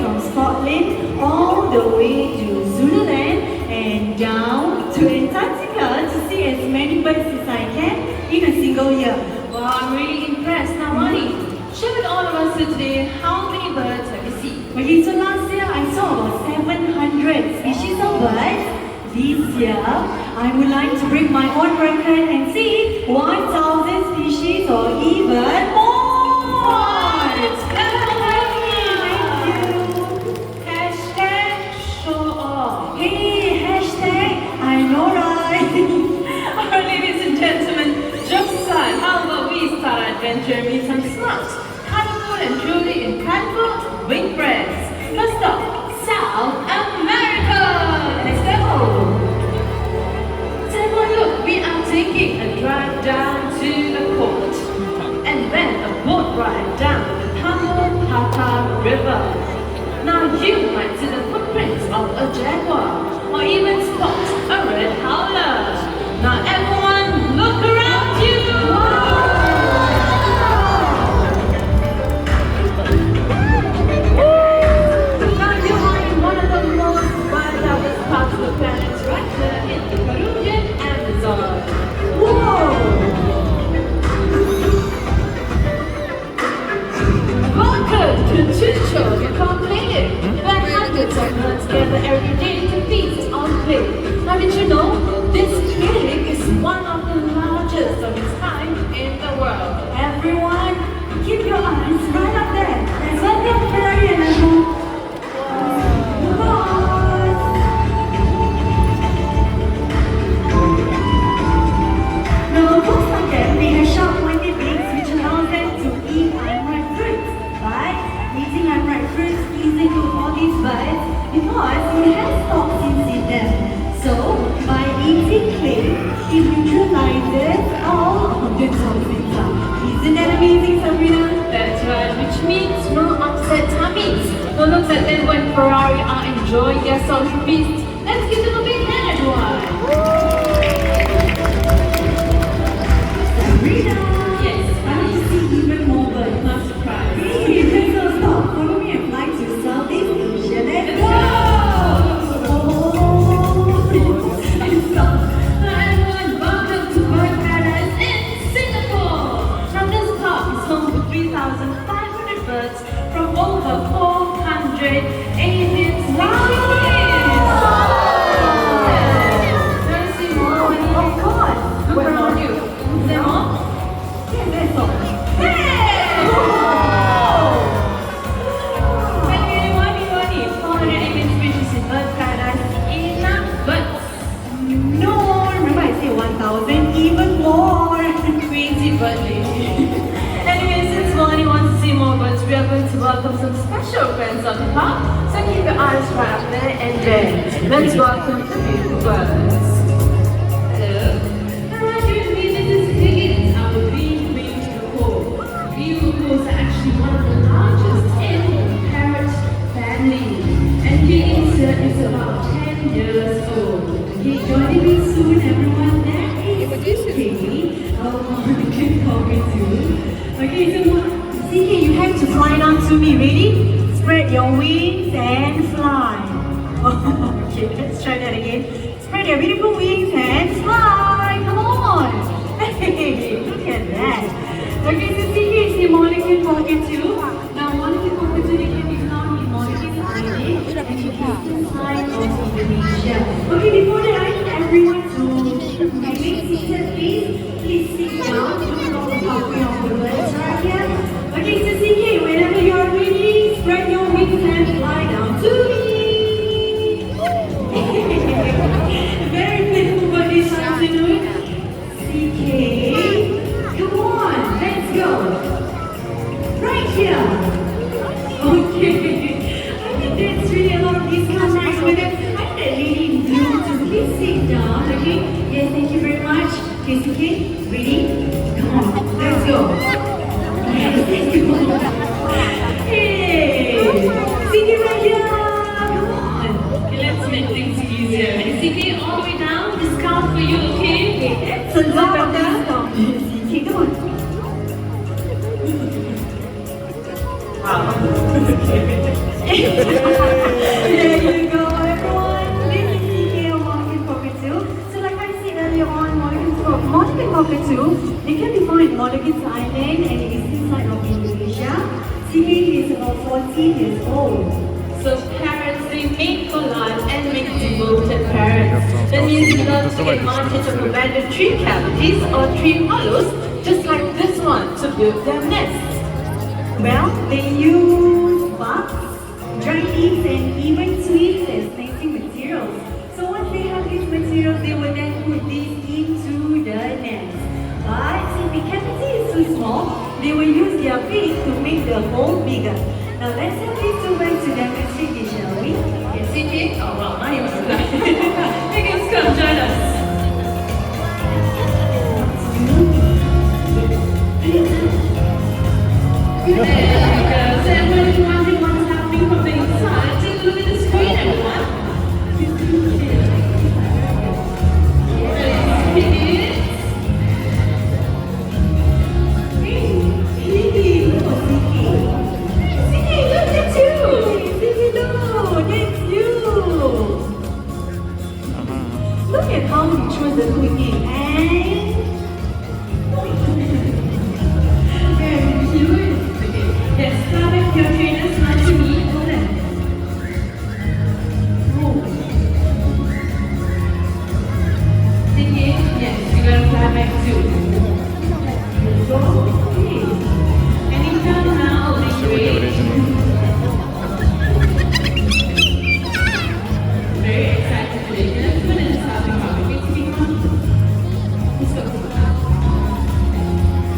from Scotland all the way to Zululand and down to Antarctica to see as many birds as I can in a single year. Wow, I'm really impressed. Now, Wani, share with all of us today how many birds have you seen? Okay, so last year I saw about 700 species of birds. This year, I would like to break my own record and see 1,000 species or even more. Hashtag show off. Hey, hashtag, I know right. Alright, ladies and gentlemen, jokes aside, how about we start our adventure and meet some smart, colorful and truly incredible wing birds. First up, South America. Let's go. Take a look, we are taking a drive down to the coast and then a boat ride down the Tambopata River. Now you might see the footprints of a jaguar or even spot a red howler. Now everyone, look around you! Now you are in one of the most wildest parts of the planet, right here in the Peruvian Amazon. Welcome to Chucho, the conclave, where hundreds of birds gather every day to feast on play. Now did you know, this clinic is one of the largest of its kind in the world. Everyone, keep your eyes right up there. Let's welcome Ferrari and Emma. Now, books like them, they have sharp pointed beaks which allows them to eat unripe fruits. But eating unripe fruits isn't good for these birds because it has toxins in them. So, by eating clay, it neutralizes all of the toxins. Isn't that amazing, Sabrina? That's right, which means no upset tummies. No looks at them when Ferrari are enjoying their salty feast. Let's give them a big hand, everyone. Sabrina! Yes, I want to see even more birds. not surprised. Hey, let's go stop. Follow me and fly to Southeast Asia. Let's go! Now everyone, welcome to Bird Paradise in Singapore. Now this park is home to 3,500 birds from over 400 Asian species. Wanna see more? Of course. Look around you. Is there more? Yeah, that's all. Hey! Wani, 400 alien species in Bird Paradise is enough, but No, remember I said 1,000, even more. crazy bird lady. Anyway, since Wani wants to see more birds, we are going to welcome some special friends of the park. So keep your eyes right up there and then let's welcome the beautiful birds. Hello. Alright, dear this is Higgins, our green-winged macaw. Green macaws are actually one of the largest in the parrot family. And Higgins is about 10 years old. Okay, joining me soon, everyone. That is CK. You can call me too. Okay, so CK, you have to fly down to me. Ready? Spread your wings and fly. Okay, let's try that again. Spread your beautiful wings and fly. Come on. Hey, look at that. Okay, so CK is the Molecule Pocket 2. Now, Molecule Pocket 2, they can be found in Molecule Island and the eastern side of Indonesia. Okay, before that, I need everyone to remain seated, please. Please sit down. Look along the pathway of the birds right here. Okay, so CK, whenever you are ready, spread your wings and fly down to me. Very playful bird this afternoon. CK, come on, let's go. Right here. Okay. I think that's really a lot of these contact with them. I think that lady in blue to please sit down, okay? Yes, thank you very much. Okay, CK, There you go, everyone. This is CK of Monica Cockatoo. So like I said earlier on, Monica Cockatoo, they can be found in Molucca Island and the eastern side of Indonesia. CK is about 14 years old. So parents, they make for life and make devoted parents. That means you learn to take advantage of abandoned tree cavities or tree hollows, just like this one, to build their nests. Well, they use bark, dry leaves, and even twigs as nesting materials. So once they have these materials, they will then put these into the nest. But since the cavity is too small, they will use their beak to make the hole bigger. Now let's have these two men to demonstrate it, shall we? Yes, CK? Oh, well, now you must have done. You can come join us. There we go. So everybody wondering what's happening from the inside, take a look at the screen, everyone. Look at how he chose the cooking and very cute. Yes, Starbucks, your trainers, smile to me. Hold on. CK, yes, you're going to fly back too. Anytime now, I'll be great. Very excited today. Let's put in the starting topic. Okay, speak on. Let's go.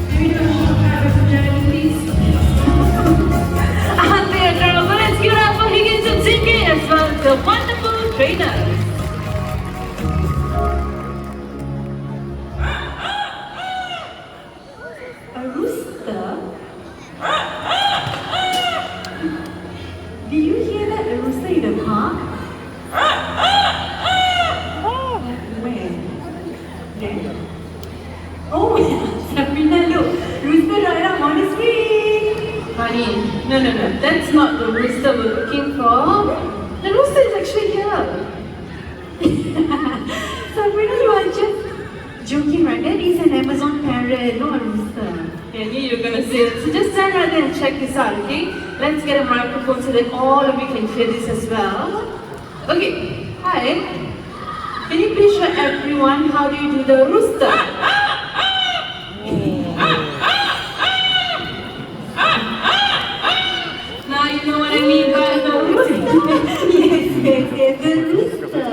Here we go. Have a journey, please. And there, girls. So let's give it up for Higgins and Zinke as well as the wonderful trainers. a rooster. Did you hear that? A rooster in the park? Where? There. Oh, Sabrina, look. Rooster right up on the screen. Honey, no. That's not the rooster we're looking for. The rooster is actually here. Sabrina, you are just joking, right? That is an Amazon parrot, not a rooster. Yeah, I knew you were gonna say it. So just stand right there and check this out, okay? Let's get a microphone so that all of you can hear this as well. Okay, hi. Can you please show everyone how do you do the rooster? Now you know what I mean by the rooster. yes, the rooster.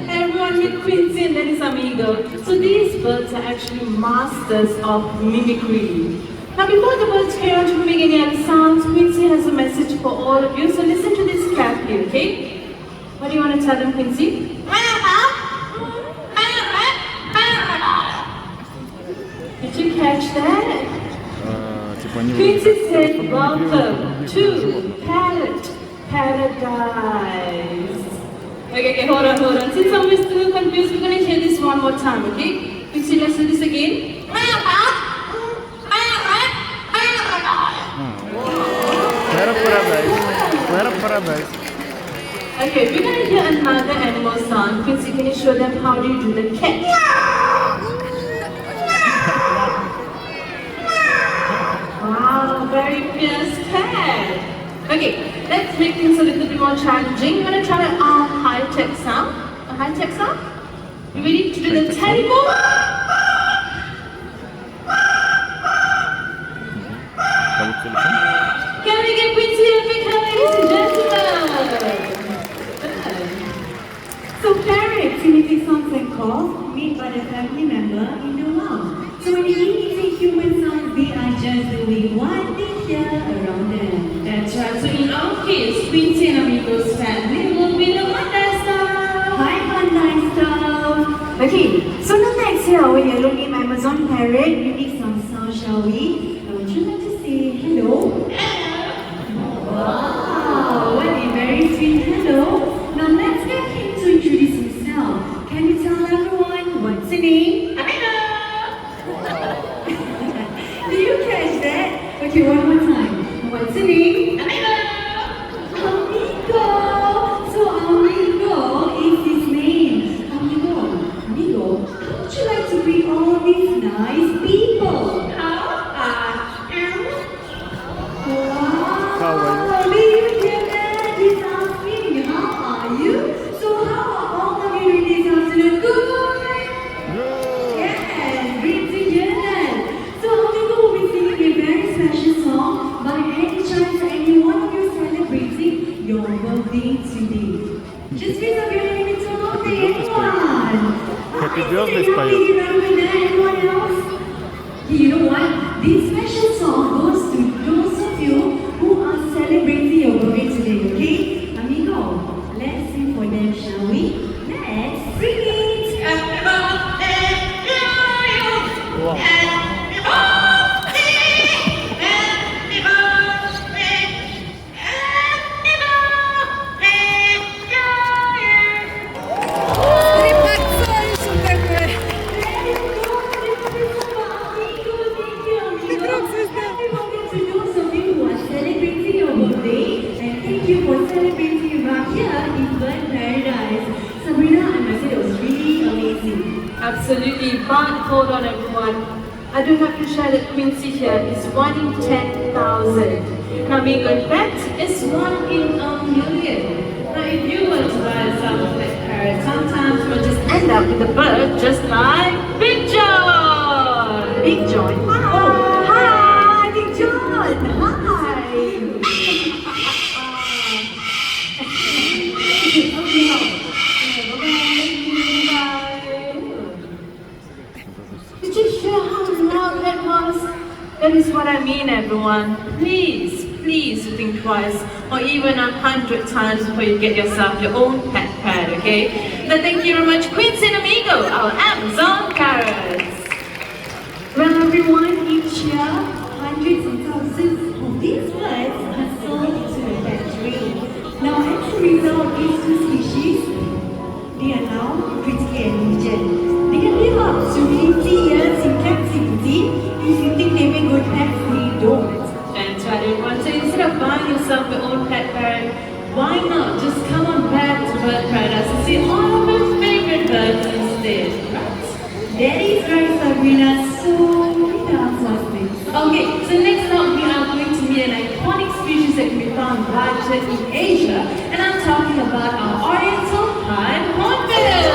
Everyone meet Quincy and Dennis Amigo. So these birds are actually masters of mimicry. Now before the birds carry on to mimic any other sounds, Quincy has a message for all of you. So listen to this carefully, okay? What do you want to tell them, Quincy? Did you catch that? Quincy said, welcome to Parrot Paradise. Okay, hold on. Since I'm still confused, we're going to hear this one more time, okay? Quincy, let's do this again. Parrot Paradise. Okay, we're going to hear another animal sound. Quincy, can you show them how do you do the cat? Wow, very fierce cat. Okay, let's make things a little bit more challenging. We're going to try a high-tech sound. A high-tech sound? You ready to do the terrible? Can we get Quincy a big hand, ladies and gentlemen? So parrots imitate songs and calls made by the family member in the wild. So when they imitate human sounds, they are just doing what they hear around them. That's right. So in our case, Quincy and Amigos family will be the Mandai style. Hi, Mandai style. Okay, so now next year, when you're looking at Amazon parrot, you make some sound, shall we? Would you like to say hello? Wow, what a very sweet hello. Now let's get him to introduce himself. Can you tell everyone what's your name? Did you catch that? Okay, one more time. What's your name? Amigo. your birthday today? Just raise up your hand and tell birthday, everyone. Happy Is birthday, it Spayo. happy Ramadan? Anyone else? You know what? This special song goes to those of you who are celebrating your birthday today, okay? Amigo, let's sing for them, shall we? Let's sing it! Happy birthday to you. Wow. Happy birthday. Happy birthday. Happy birthday to you. Thank you for celebrating right here in Bird Paradise. Sabrina, I must say it was really amazing. Absolutely, but hold on everyone. I do have to share that Quincy here is 1 in 10,000. Now being a pet is 1 in a million. Now if you were to buy a South Pet parrot, sometimes you'll just end up with a bird just like Big John. Big John. Oh, hi, Big John. Hi. Did you hear how loud that was? That is what I mean, everyone. Please, please think twice or even 100 times before you get yourself your own pet parrot, okay? Then thank you very much, Quincy and Amigo, our Amazon parrots. Well, everyone, each year, hundreds of thousands of these birds are sold to the factory. Now, as a result, these two species, they are now critically endangered. They can live up to 50 years in captivity. If you think they make good pets, they don't. And to everyone, so instead of buying yourself your own pet parrot, why not just come on back to Bird Paradise and see all of your favorite birds instead, right? That is right, Sabrina. So, that's what's this. Okay, so next up we are going to meet an iconic species that can be found largely in Asia, and I'm talking about our Oriental Pied Hornbill.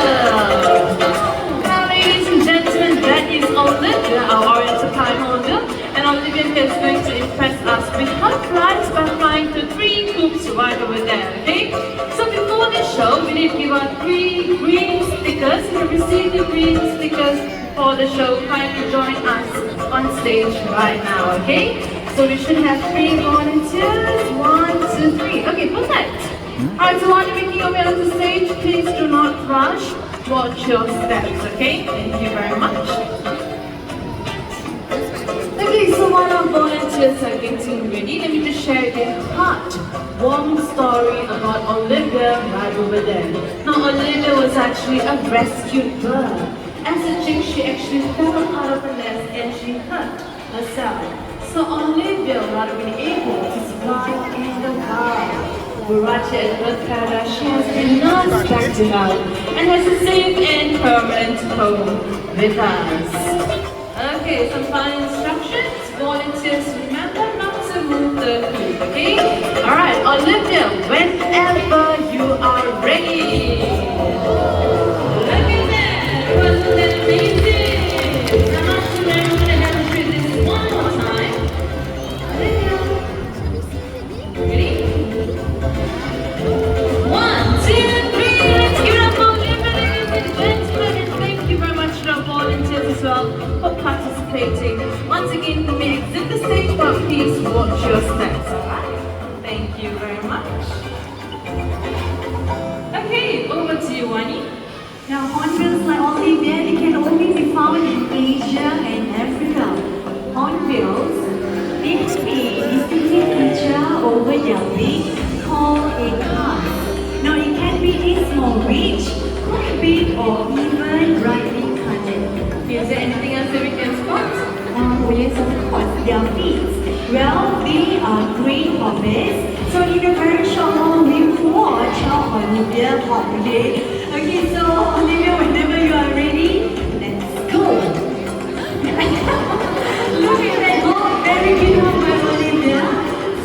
Now, ladies and gentlemen, that is Olivia, our Oriental Pied Hornbill, and Olivia is going to impress us with her flights by flying to 3 coops right over there, okay? So before the show, we need to give out 3 green stickers. If you receive the green stickers for the show, kindly join us on stage right now, okay? So we should have 3 volunteers. 1, 2, 3. Okay, perfect. Alright, so while you're making your way onto stage, please do not rush. Watch your steps, okay? Thank you very much. Okay, so while our volunteers are getting ready, let me just share a heart-warming story about Olivia right over there. Now, Olivia was actually a rescued bird. As a chick, she actually fell out of the nest and she hurt herself. So Olivia, rather than able to survive in the wild, Burachi at Bird Paradise, she has been nursed back to health and has a safe and permanent home with us. Okay, some final instructions. Volunteers, remember not to move the coop, okay? Alright, Olivia, whenever you are ready. Look at that! Wasn't that amazing? I'm not sure everyone has to do this one more time. Olivia. Ready? 1, 2, 3, let's give it up for Olivia, ladies and gentlemen, and thank you very much to our volunteers as well for participating. Once again, you may exit the stage, but please watch your steps, alright? Thank you very much. Okay, over to you, Wani. Now, hornbills like Olivia, they can only be found in Asia and Africa. Hornbills, they have a distinctive feature over their beak called a cast. Now, it can be a small ridge, quite big, or even brightly colored. Is there anything else that we can spot? Oh yes, of course, their feet. Well, they are great hobbits. So in a very short while, we'll watch how Olivia hop today. Okay, so Olivia, whenever you are ready, let's go. Look at that hop, very good hop by Olivia.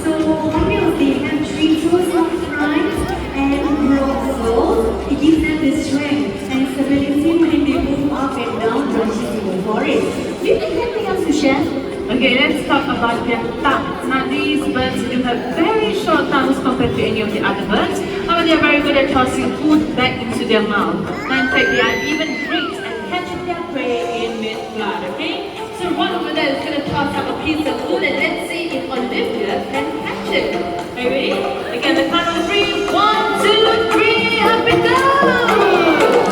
So hornbills, they have 3 toes on front and broad soles. It gives them the strength and stability when they move up and down branches in the forest. Do you have anything else to share? Okay, let's talk about their tongues. Now, these birds do have very short tongues compared to any of the other birds. However, they are very good at tossing food back into their mouth. In fact, they are even great at catching their prey in mid-flight, okay? So one over there is going to toss up a piece of food and let's see if Olivia can catch it. Are you ready? Again, the count of three. 1, 2, 3, up it goes!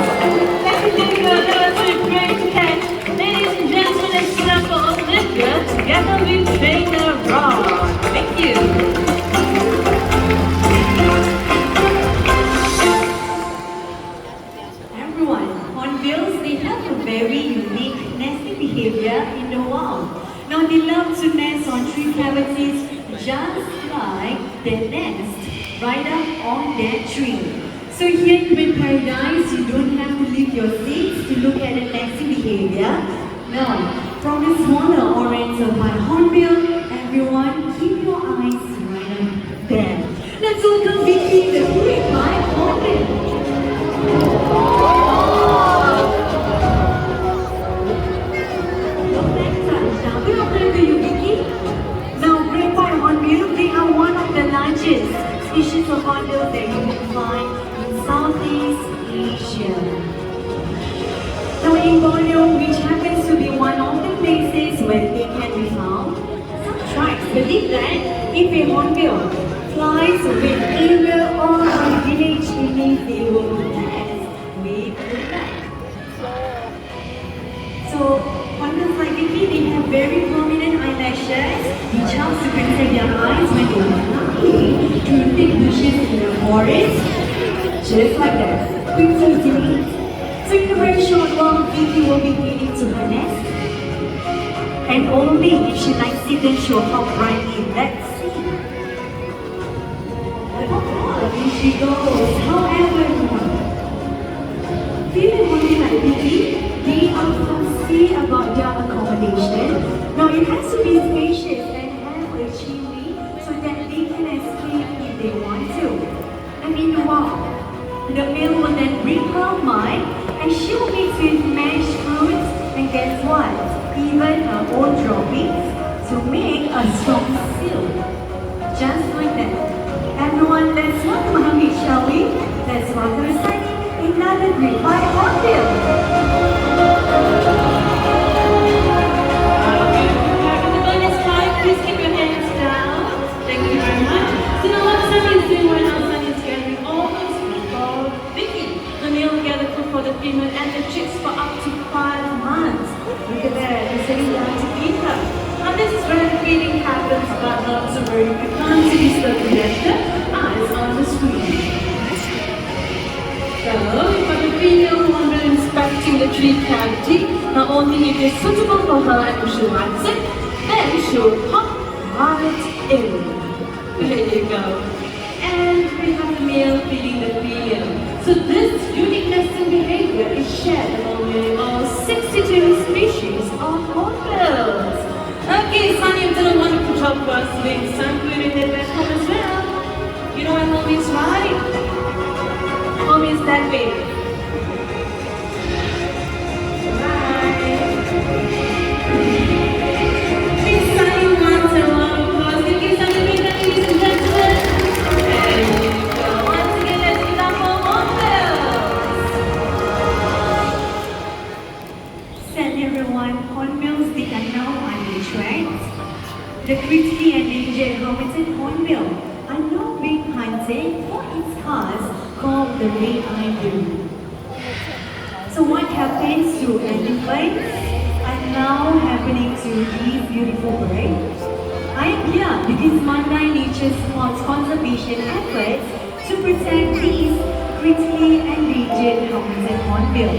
Thank you, Olivia. That was a great catch. Ladies and gentlemen, let's put up for Olivia together with Trainer Rod. Thank you. Everyone, hornbills, they have a very unique nesting behavior in the wild. Now they love to nest on tree cavities just like their nest right up on that tree. So here in Wind Paradise, you don't have to leave your seats to look at the nesting behavior. No, from the smaller oriental white hornbill, everyone keep your eyes right up there. Let's welcome Vicky, the great white hornbill. Now we are going to you, Vicky. Now, great white hornbill, they are one of the largest species of hornbill that you can find in Southeast Asia. Now in Borneo, which happens to be one of the places where they can be found, some tribes believe that if a hornbill flies with area or a village, it means they will be blessed with good luck. So hornbills like Vicky, they have very prominent eyelashes, which helps to protect their eyes when they are lucky to thick bushes in the forest, just like that. Quick to delete. So in a very short while, Vicky will be heading to her nest. And only if she likes it, then she'll hop right in. Let's see. Here she goes. However, female hornbill like Vicky, they are fussy about their accommodation. Now it has to be spacious and have a chimney so that they can escape if they want to. And in the wild, the male will then bring her mite and she'll mix with mashed fruits and guess what? Even her own droppings to make a strong seal. Just like that. Everyone, let's welcome Hamid, shall we? Let's welcome Sunny, another great white hornbill. Please keep your hands down. Thank you very much. So now what Sunny is doing right now, Sunny is gathering all those food for Vicky. The male gathered food for the female and the chicks for up to 5 months. Look at that, they're sitting down to feed her. Now this is where the feeding happens, but not to worry. You can't see this little gesture. Eyes on the screen. So, you've got the female hornbill inspecting the tree cavity. Not only if it's suitable for her and if she likes it, then she'll pop right in. There you go. And we have the male feeding the female. So this unique nesting behavior is shared among all 62 species of hornbills. Okay, Sunny, you've done a wonderful job for us today. It's time for you to head back home as well. You know where home is, right? Home is that way. Bye. Please sign once and one applause. Thank you, Sunny, ladies and gentlemen. There you go. Once again, let's give up for hornbills. Said everyone, hornbills, they are now under threat. The critically endangered helmeted hornbill are now being hunted for its cause called the red-eyed bill. So what happens to elephants are now happening to these beautiful birds. I am here because Mandai Nature supports conservation efforts to protect these critically endangered helmeted hornbill.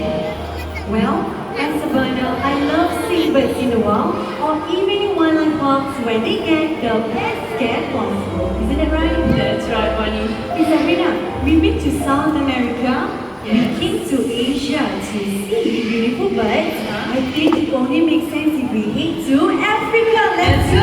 Well, as a birder, I love seeing birds in the wild or even in wildlife parks where they get the best care possible. Isn't it right? That's right, Bunny. Sabrina, we've been to South America, we came to Asia to see beautiful birds. I think it only makes sense if we head to Africa. Let's go!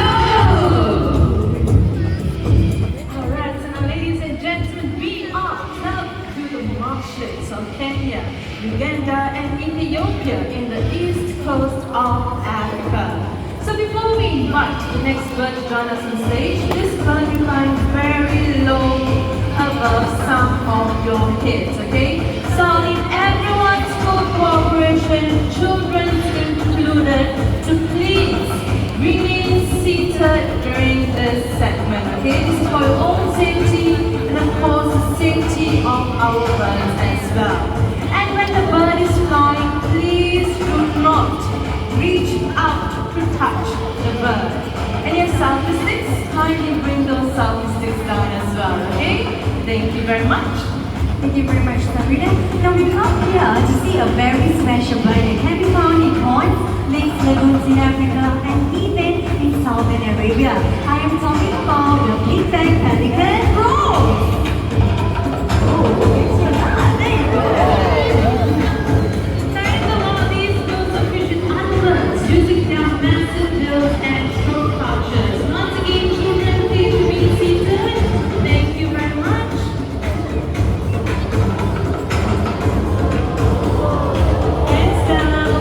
Alright, so now ladies and gentlemen, we are traveling to the marshes of Kenya, Uganda and Ethiopia in the east coast of Africa. So before we invite the next bird to join us on stage, this bird you find very low above some of your heads, okay? So in everyone's full cooperation, children included, to please remain seated during this segment, okay? This is for your own safety and of course the safety of our birds as well. And when the bird is flying, please do not reach out to touch the bird. And your selfie sticks, kindly bring those selfie sticks down as well, okay? Thank you very much. Thank you very much, Sabrina. Now we come here to see a very special bird that can be found in ponds, lakes, lagoons in Africa, and even in Southern Arabia. I am talking about the big-back pelican rose. Oh, it's so nice. There you go. Thanks a lot. These birds are fishing animals using their massive bills and throat pouches. Once again, children, please remain seated. Thank you very much. Hands down.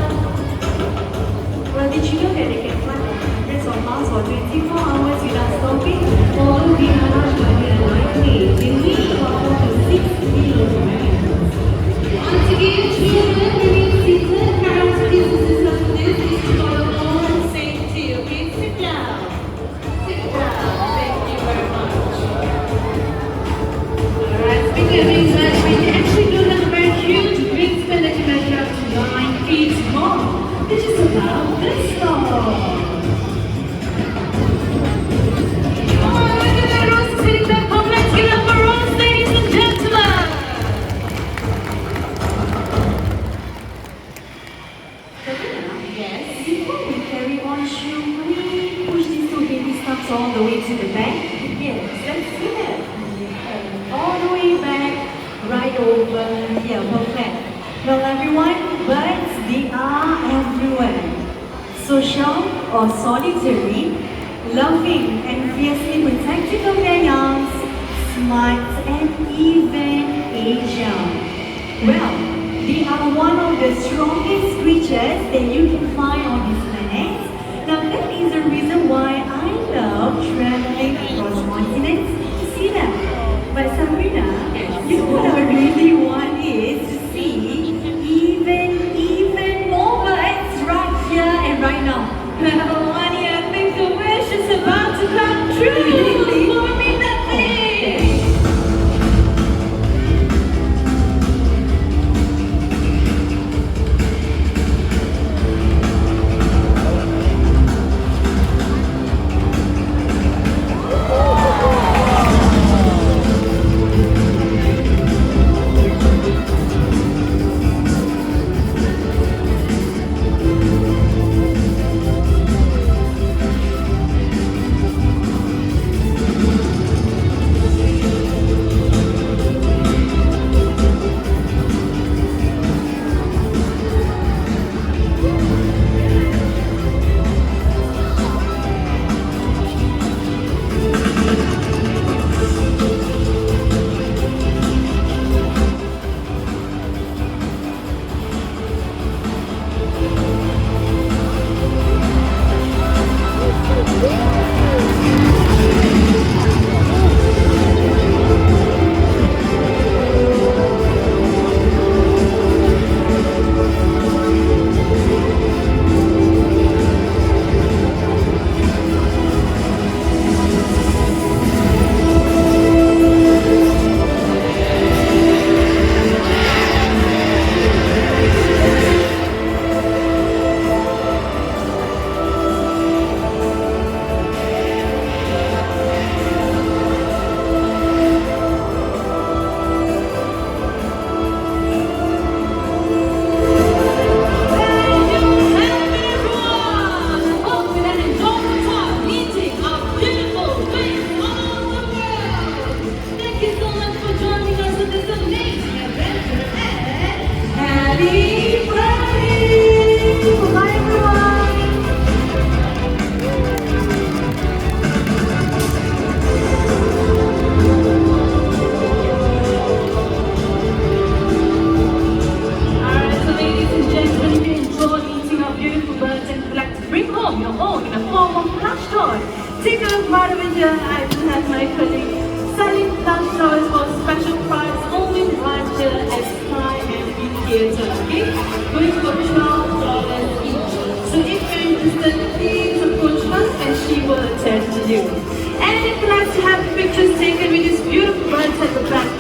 Well, did you know that they can fly for hundreds of miles for 24 hours without stopping? Although they are much lighter and lightweight, they weigh about 4 to 6 kilograms. Once again, children, remain seated. Parents, please assist us with this. This is for your own safety, okay? Sit down. Sit down. Thank you very much. Alright, speaking of being lightweight, they actually do have a very huge wingspan that can measure up to 9 feet long. This is about this tall. Oh, look at that Rose sitting back home. Let's give it up for Rose, ladies and gentlemen. Sabrina, Yes. before we carry on, should we push these two heavy stuffs all the way to the back? Yes, let's do that. All the way back, right over here, perfect. Well, everyone, birds, they are everywhere. Social or solitary, loving and fiercely protective of their young, smart and even agile. Well, they are one of the strongest creatures that you can find on this planet. Now that is the reason why I love traveling across continents to see them. But Sabrina, you know what I really want is to see even more birds right here and right now. Well, Wani, I think the wish is about to come true. Really? For me, nothing.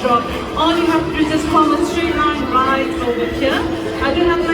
drop. All you have to do is just form a straight line right over here. I do have my